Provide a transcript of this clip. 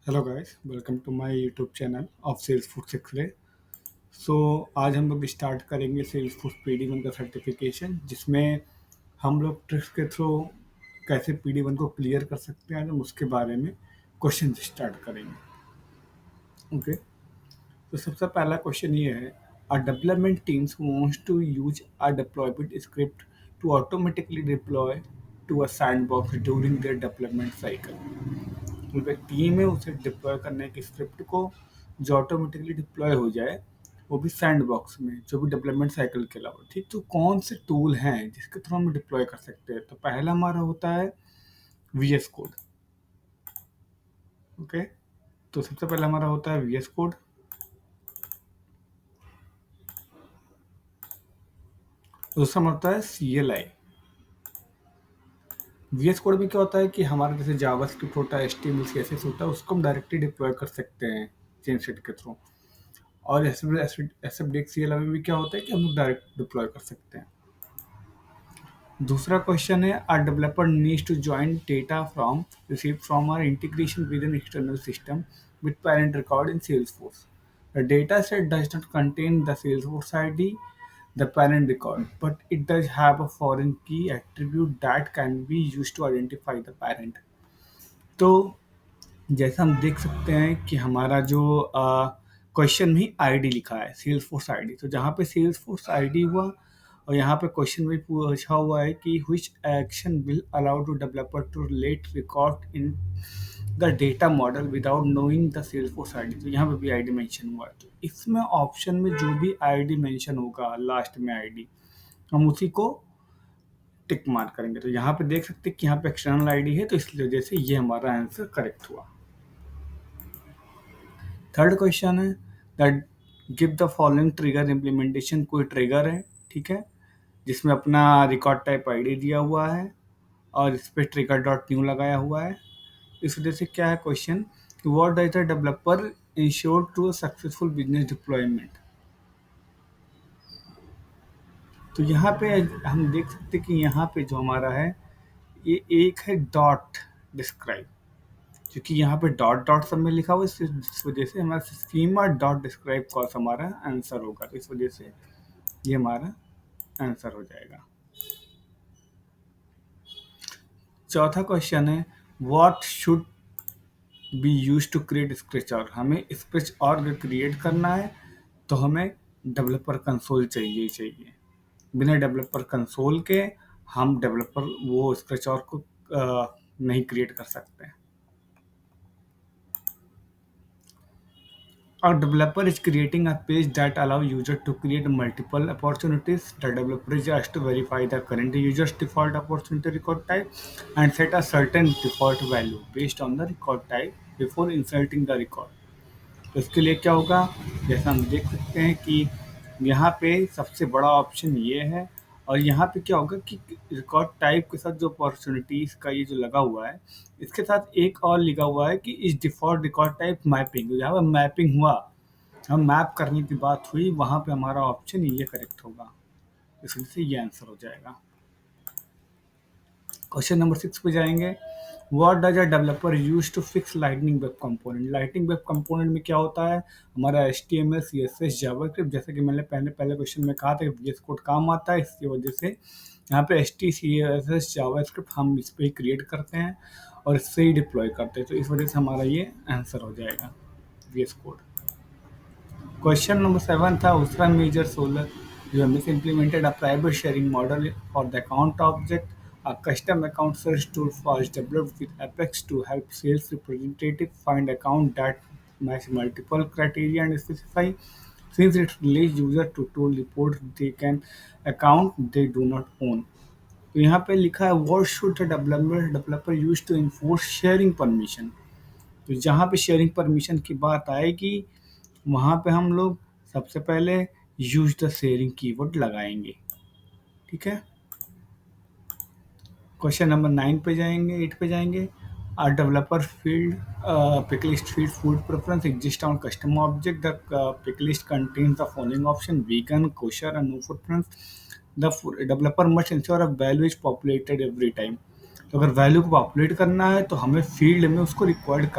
Hello guys, welcome to my YouTube channel of सेल्स फूड सिक्सरे। सो आज हम लोग स्टार्ट करेंगे सेल्स फूड PD1 का सर्टिफिकेशन, जिसमें हम लोग ट्रिक्स के थ्रू कैसे PD1 को क्लियर कर सकते हैं, हम उसके बारे में क्वेश्चन स्टार्ट करेंगे। ओके, तो सबसे पहला क्वेश्चन ये है, a development teams wants to use a deployment script to automatically deploy to a sandbox during their development cycle. मतलब एक टीम है, उसे डिप्लॉय करने की स्क्रिप्ट को जो ऑटोमेटिकली डिप्लॉय हो जाए, वो भी सैंड बॉक्स में, जो भी डेवलपमेंट साइकिल के अलावा। ठीक, तो कौन से टूल हैं जिसके थ्रू हम डिप्लॉय कर सकते हैं? तो पहला हमारा होता है VS कोड। ओके, तो सबसे पहला हमारा होता है VS कोड। दूसरा हमारा होता है CLI। VS कोड में क्या होता है कि हमारा जैसे जावास्क्रिप्ट होता है, HTML CSS होता है, उसको हम डायरेक्टली डिप्लॉय कर सकते हैं चेन सेट के थ्रू। और SFDX CLI में भी क्या होता है कि हम लोग डायरेक्ट डिप्लॉय कर सकते हैं। दूसरा क्वेश्चन है, a developer needs to join data from receive from our integration with an external system with parent record in Salesforce. The data set does not contain the Salesforce ID, the parent record, but it does have a foreign key attribute that can be used to identify the parent. तो जैसा हम देख सकते हैं कि हमारा जो question में आईडी लिखा है, सेल्स फोर्स आईडी, तो जहाँ पे सेल्स फोर्स आईडी हुआ और यहाँ पे क्वेश्चन में पूछा हुआ है कि which action will allow to developer to relate record in the data model without knowing the Salesforce ID। तो यहाँ पे भी आईडी मेंशन हुआ है, तो इसमें ऑप्शन में जो भी आईडी मेंशन होगा लास्ट में आईडी, हम उसी को टिक मार्क करेंगे। तो यहाँ पे देख सकते हैं कि यहाँ पे एक्सटर्नल आईडी है, तो इसलिए वजह से ये हमारा आंसर करेक्ट हुआ। थर्ड क्वेश्चन है that give the following trigger implementation. कोई ट्रिगर है, ठीक है, जिसमें अपना रिकॉर्ड टाइप आईडी दिया हुआ है और इस पर ट्रिगर डॉट न्यू लगाया हुआ है। इस वजह से क्या है question, what does the developer ensure to successful business deployment. तो यहाँ पे हम देख सकते हैं कि यहाँ पे जो हमारा है, ये एक है डॉट डिस्क्राइब, क्योंकि यहाँ पे डॉट डॉट सब में लिखा हुआ है, इस वजह से हमारा स्कीमा डॉट डिस्क्राइब कॉस हमारा आंसर होगा। तो इस वजह से ये हमारा आंसर हो जाएगा। चौथा क्वेश्चन है, what should be use to create scratch और। हमें स्क्रेच और क्रिएट करना है तो हमें डेवलपर कंसोल चाहिए चाहिए। बिना डेवलपर कंसोल के हम डेवलपर वो स्क्रेच और को नहीं क्रिएट कर सकते हैं। A developer is creating a page that allow user to create multiple opportunities. The developer is asked to verify the current user's default opportunity record type and set a certain default value based on the record type before inserting the record. तो इसके लिए क्या होगा, जैसा हम देख सकते हैं कि यहाँ पे सबसे बड़ा ऑप्शन ये है, और यहाँ पे क्या होगा कि रिकॉर्ड टाइप के साथ जो अपॉर्चुनिटीज़ का ये जो लगा हुआ है, इसके साथ एक और लिखा हुआ है कि इस डिफ़ॉल्ट रिकॉर्ड टाइप मैपिंग, जहाँ पर मैपिंग हुआ, हम मैप करने की बात हुई, वहाँ पे हमारा ऑप्शन ये करेक्ट होगा। इस वजह से ये आंसर हो जाएगा। क्वेश्चन नंबर 6 पे जाएंगे, what does a developer use to fix lightning web component. Lightning web component में क्या होता है, हमारा HTML CSS जावास्क्रिप्ट, जैसे कि मैंने पहले क्वेश्चन में कहा था कि VS कोड काम आता है, इसकी वजह से यहाँ पे HT CSS जावास्क्रिप्ट हम इस पर ही क्रिएट करते हैं और इससे ही डिप्लॉय करते हैं। तो इस वजह से हमारा ये आंसर हो जाएगा VS कोड। Question number 7 था, Usra Major Solar you have implemented a private sharing model for the account object. A custom account search tool was developed with Apex to help sales representative find account that match multiple criteria and specify. Since it released user to tool reports they can account they do not own. तो यहाँ पे लिखा है what should the developer use to enforce sharing permission। तो जहाँ पे sharing permission की बात आएगी, वहाँ पे हम लोग सबसे पहले यूज द शेयरिंग कीवर्ड लगाएंगे। ठीक है, क्वेश्चन नंबर 9 पे जाएंगे, 8 पे जाएंगे। A developer field pick list field food preference exist on custom object. The pick list contains the following option: vegan, kosher, and no food preference. The developer must ensure a value is populated every time। तो अगर value को populate करना है तो हमें field में उसको required